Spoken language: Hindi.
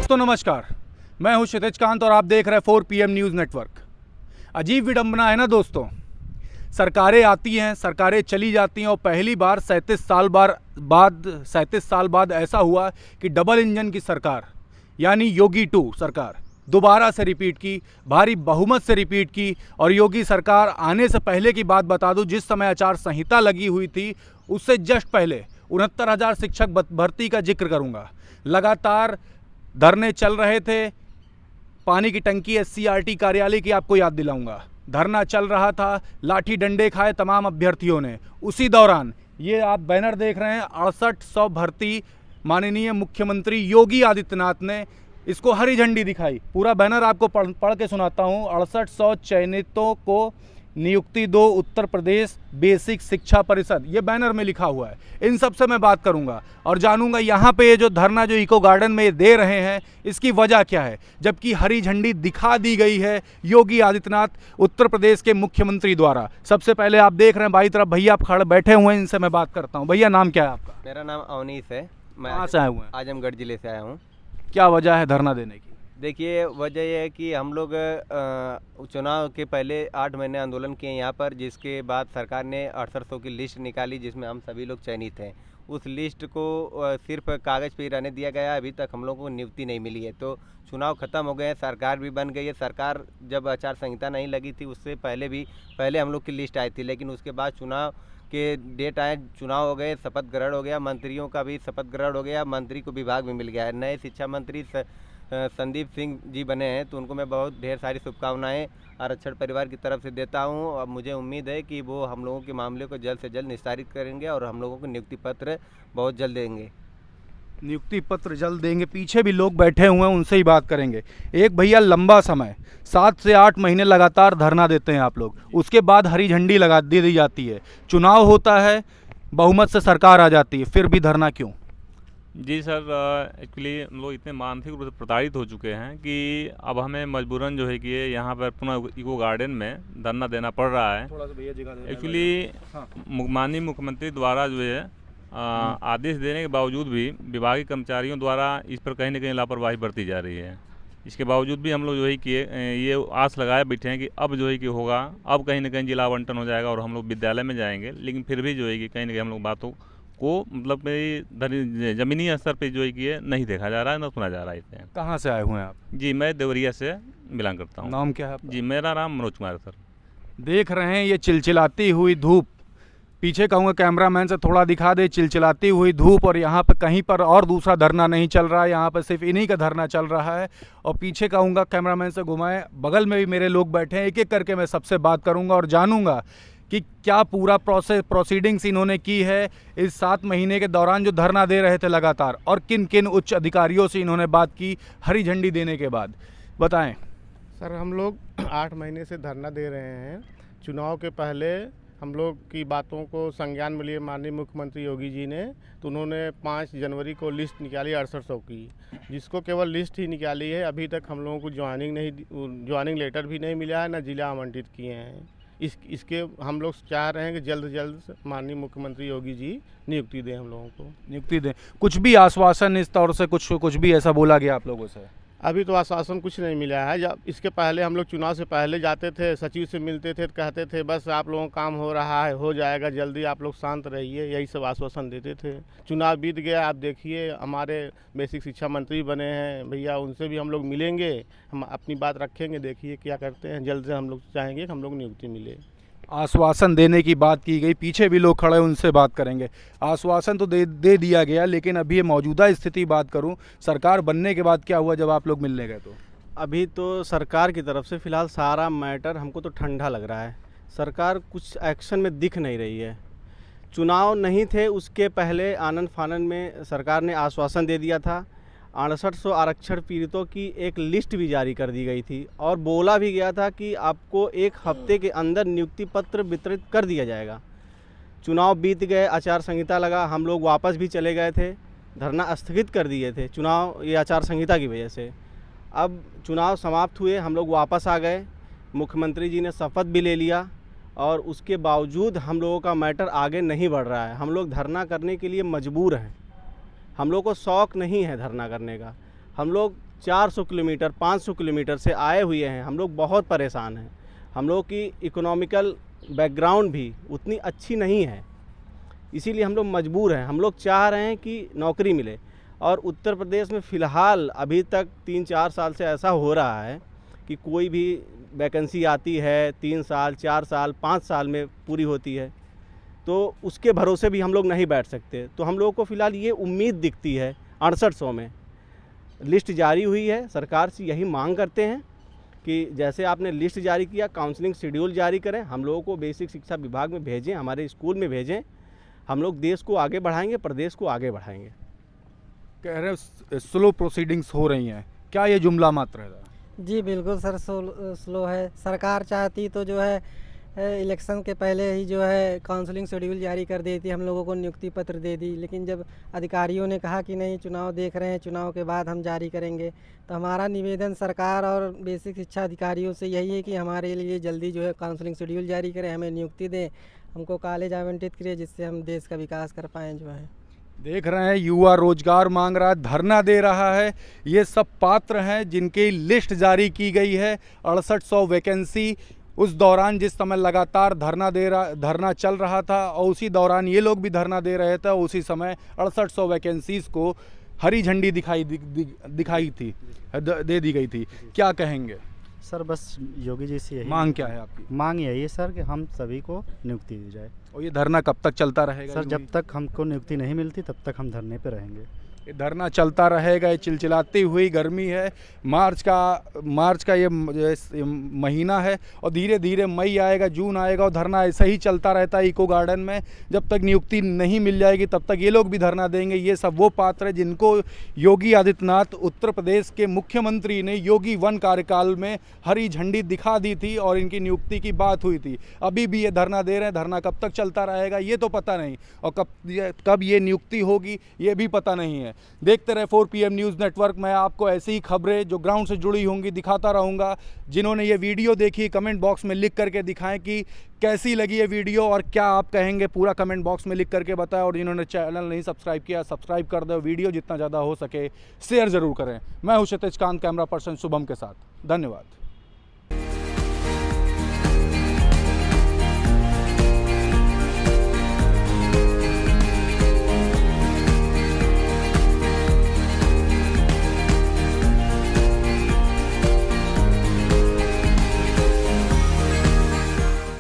दोस्तों नमस्कार, मैं हूं क्षितिज कांत और आप देख रहे हैं 4 PM न्यूज़ नेटवर्क। अजीब विडंबना है ना दोस्तों, सरकारें आती हैं, सरकारें चली जाती हैं और पहली बार 37 साल बाद ऐसा हुआ कि डबल इंजन की सरकार यानी योगी 2 सरकार दोबारा से रिपीट की, भारी बहुमत से रिपीट की। और योगी सरकार आने से पहले की बात बता दूं, जिस समय आचार संहिता लगी हुई थी उससे जस्ट पहले 69,000 शिक्षक भर्ती का जिक्र करूंगा। लगातार धरने चल रहे थे। पानी की टंकी SCRT कार्यालय की आपको याद दिलाऊंगा, धरना चल रहा था, लाठी डंडे खाए तमाम अभ्यर्थियों ने। उसी दौरान ये आप बैनर देख रहे हैं 6800 भर्ती, माननीय मुख्यमंत्री योगी आदित्यनाथ ने इसको हरी झंडी दिखाई। पूरा बैनर आपको पढ़ के सुनाता हूँ। 6800 चयनितों को नियुक्ति दो उत्तर प्रदेश बेसिक शिक्षा परिषद, ये बैनर में लिखा हुआ है। इन सब से मैं बात करूंगा और जानूंगा यहाँ पे ये जो धरना जो इको गार्डन में ये दे रहे हैं इसकी वजह क्या है, जबकि हरी झंडी दिखा दी गई है योगी आदित्यनाथ उत्तर प्रदेश के मुख्यमंत्री द्वारा। सबसे पहले आप देख रहे हैं बाई तरफ भैया आप खड़े बैठे हुए हैं, इनसे मैं बात करता हूँ। भैया नाम क्या है आपका? मेरा नाम अवनीश है। मैं कहाँ से आए हुए हैं? आजमगढ़ ज़िले से आया हूँ। क्या वजह है धरना देने की? देखिए, वजह यह है कि हम लोग चुनाव के पहले 8 महीने आंदोलन किए यहाँ पर, जिसके बाद सरकार ने 6800 की लिस्ट निकाली जिसमें हम सभी लोग चयनित हैं। उस लिस्ट को सिर्फ कागज़ पे रहने दिया गया है, अभी तक हम लोगों को नियुक्ति नहीं मिली है। तो चुनाव ख़त्म हो गए हैं, सरकार भी बन गई है। सरकार जब आचार संहिता नहीं लगी थी उससे पहले हम लोग की लिस्ट आई थी, लेकिन उसके बाद चुनाव के डेट आए, चुनाव हो गए, शपथ ग्रहण हो गया, मंत्रियों का भी शपथ ग्रहण हो गया, मंत्री को विभाग भी मिल गया है। नए शिक्षा मंत्री संदीप सिंह जी बने हैं, तो उनको मैं बहुत ढेर सारी शुभकामनाएं आरक्षण परिवार की तरफ से देता हूं। और मुझे उम्मीद है कि वो हम लोगों के मामले को जल्द से जल्द निस्तारित करेंगे और हम लोगों को नियुक्ति पत्र बहुत जल्द देंगे। नियुक्ति पत्र जल्द देंगे। पीछे भी लोग बैठे हुए हैं, उनसे ही बात करेंगे। एक भैया लंबा समय 7 से 8 महीने लगातार धरना देते हैं आप लोग, उसके बाद हरी झंडी लगा दी जाती है, चुनाव होता है, बहुमत से सरकार आ जाती है, फिर भी धरना क्यों? जी सर, एक्चुअली हम लोग इतने मानसिक रूप से प्रताड़ित हो चुके हैं कि अब हमें मजबूरन जो है कि यहाँ पर पुनः इको गार्डन में धरना देना पड़ रहा है। एक्चुअली माननीय मुख्यमंत्री द्वारा जो है आदेश देने के बावजूद भी विभागीय कर्मचारियों द्वारा इस पर कहीं ना कहीं लापरवाही बरती जा रही है। इसके बावजूद भी हम लोग जो है कि ये आस लगाए बैठे हैं कि अब जो है कि होगा, अब कहीं ना कहीं जिला आवंटन हो जाएगा और हम लोग विद्यालय में जाएंगे। लेकिन फिर भी जो है कि कहीं ना कहीं हम लोग बातों को मतलब ज़मीनी स्तर पे जो है कि नहीं देखा जा रहा है, ना सुना जा रहा है। इससे कहाँ से आए हुए हैं आप? जी, मैं देवरिया से बिलोंग करता हूँ। नाम क्या है आपका? जी, मेरा नाम मनोज कुमार है सर। देख रहे हैं ये चिलचिलाती हुई धूप, पीछे कहूँगा कैमरामैन से थोड़ा दिखा दे, चिलचिलाती हुई धूप। और यहाँ पर कहीं पर और दूसरा धरना नहीं चल रहा है, यहाँ पर सिर्फ इन्हीं का धरना चल रहा है। और पीछे कहूँगा कैमरामैन से घुमाएं, बगल में भी मेरे लोग बैठे हैं, एक एक करके मैं सबसे बात करूँगा और जानूँगा कि क्या पूरा प्रोसीडिंग्स इन्होंने की है इस 7 महीने के दौरान जो धरना दे रहे थे लगातार, और किन किन उच्च अधिकारियों से इन्होंने बात की हरी झंडी देने के बाद। बताएं सर। हम लोग 8 महीने से धरना दे रहे हैं। चुनाव के पहले हम लोग की बातों को संज्ञान में लिए माननीय मुख्यमंत्री योगी जी ने, तो उन्होंने 5 जनवरी को लिस्ट निकाली 6800 की, जिसको केवल लिस्ट ही निकाली है। अभी तक हम लोगों को ज्वाइनिंग लेटर भी नहीं मिला है, ना जिला आवंटित किए हैं। इसके हम लोग चाह रहे हैं कि जल्द से जल्द माननीय मुख्यमंत्री योगी जी नियुक्ति दें, हम लोगों को नियुक्ति दें। कुछ भी आश्वासन इस तौर से कुछ भी ऐसा बोला गया आप लोगों से? अभी तो आश्वासन कुछ नहीं मिला है। जब इसके पहले हम लोग चुनाव से पहले जाते थे, सचिव से मिलते थे, तो कहते थे बस आप लोगों का काम हो रहा है, हो जाएगा जल्दी, आप लोग शांत रहिए, यही सब आश्वासन देते थे। चुनाव बीत गया, आप देखिए हमारे बेसिक शिक्षा मंत्री बने हैं भैया, उनसे भी हम लोग मिलेंगे, हम अपनी बात रखेंगे, देखिए क्या करते हैं। जल्द से हम लोग चाहेंगे कि हम लोग नियुक्ति मिले। आश्वासन देने की बात की गई, पीछे भी लोग खड़े, उनसे बात करेंगे। आश्वासन तो दे दिया गया, लेकिन अभी ये मौजूदा स्थिति बात करूं, सरकार बनने के बाद क्या हुआ जब आप लोग मिलने गए? तो अभी तो सरकार की तरफ से फ़िलहाल सारा मैटर हमको तो ठंडा लग रहा है। सरकार कुछ एक्शन में दिख नहीं रही है। चुनाव नहीं थे उसके पहले आनन फानन में सरकार ने आश्वासन दे दिया था। 6800 आरक्षण पीड़ितों की एक लिस्ट भी जारी कर दी गई थी और बोला भी गया था कि आपको 1 हफ्ते के अंदर नियुक्ति पत्र वितरित कर दिया जाएगा। चुनाव बीत गए, आचार संहिता लगा, हम लोग वापस भी चले गए थे, धरना स्थगित कर दिए थे चुनाव ये आचार संहिता की वजह से। अब चुनाव समाप्त हुए, हम लोग वापस आ गए, मुख्यमंत्री जी ने शपथ भी ले लिया और उसके बावजूद हम लोगों का मैटर आगे नहीं बढ़ रहा है। हम लोग धरना करने के लिए मजबूर हैं। हम लोग को शौक़ नहीं है धरना करने का। हम लोग 400 किलोमीटर 500 किलोमीटर से आए हुए हैं, हम लोग बहुत परेशान हैं। हम लोग की इकोनॉमिकल बैकग्राउंड भी उतनी अच्छी नहीं है, इसीलिए हम लोग मजबूर हैं। हम लोग चाह रहे हैं कि नौकरी मिले, और उत्तर प्रदेश में फ़िलहाल अभी तक 3-4 साल से ऐसा हो रहा है कि कोई भी वैकेंसी आती है 3 साल 4 साल 5 साल में पूरी होती है, तो उसके भरोसे भी हम लोग नहीं बैठ सकते। तो हम लोगों को फ़िलहाल ये उम्मीद दिखती है 6800 में लिस्ट जारी हुई है। सरकार से यही मांग करते हैं कि जैसे आपने लिस्ट जारी किया, काउंसलिंग शेड्यूल जारी करें, हम लोगों को बेसिक शिक्षा विभाग में भेजें, हमारे स्कूल में भेजें। हम लोग देश को आगे बढ़ाएंगे, प्रदेश को आगे बढ़ाएंगे। कह रहे स्लो प्रोसीडिंग्स हो रही हैं, क्या ये जुमला मात्र है? जी बिल्कुल सर, स्लो है। सरकार चाहती तो जो है इलेक्शन के पहले ही जो है काउंसलिंग शेड्यूल जारी कर देती, हम लोगों को नियुक्ति पत्र दे दी। लेकिन जब अधिकारियों ने कहा कि नहीं, चुनाव देख रहे हैं, चुनाव के बाद हम जारी करेंगे, तो हमारा निवेदन सरकार और बेसिक शिक्षा अधिकारियों से यही है कि हमारे लिए जल्दी जो है काउंसलिंग शेड्यूल जारी करें, हमें नियुक्ति दें, हमको कॉलेज आवंटित करें, जिससे हम देश का विकास कर पाएँ जो है। देख रहे हैं, युवा रोजगार मांग रहा है, धरना दे रहा है। ये सब पात्र हैं जिनकी लिस्ट जारी की गई है। 6800 वैकेंसी उस दौरान जिस समय लगातार धरना चल रहा था, और उसी दौरान ये लोग भी धरना दे रहे थे, उसी समय 6800 वैकेंसीज़ को हरी झंडी दे दी गई थी। क्या कहेंगे सर? बस योगी जी से यही मांग क्या है आपकी? मांग यही है सर कि हम सभी को नियुक्ति दी जाए। और ये धरना कब तक चलता रहेगा? सर जब तक हमको नियुक्ति नहीं मिलती तब तक हम धरने पे रहेंगे। ये धरना चलता रहेगा। ये चिलचिलाती हुई गर्मी है, मार्च का ये महीना है, और धीरे धीरे मई आएगा, जून आएगा, और धरना ऐसा ही चलता रहता है इको गार्डन में। जब तक नियुक्ति नहीं मिल जाएगी तब तक ये लोग भी धरना देंगे। ये सब वो पात्र हैं जिनको योगी आदित्यनाथ, उत्तर प्रदेश के मुख्यमंत्री ने योगी 1 कार्यकाल में हरी झंडी दिखा दी थी और इनकी नियुक्ति की बात हुई थी। अभी भी ये धरना दे रहे हैं। धरना कब तक चलता रहेगा ये तो पता नहीं, और कब ये नियुक्ति होगी ये भी पता नहीं है। देखते रहे 4 PM न्यूज़ नेटवर्क। मैं आपको ऐसी ही खबरें जो ग्राउंड से जुड़ी होंगी दिखाता रहूँगा। जिन्होंने ये वीडियो देखी, कमेंट बॉक्स में लिख करके दिखाएं कि कैसी लगी ये वीडियो और क्या आप कहेंगे, पूरा कमेंट बॉक्स में लिख करके बताएं। और जिन्होंने चैनल नहीं सब्सक्राइब किया, सब्सक्राइब कर दो। वीडियो जितना ज़्यादा हो सके शेयर ज़रूर करें। मैं हूँ क्षितिज कांत, कैमरा पर्सन शुभम के साथ। धन्यवाद।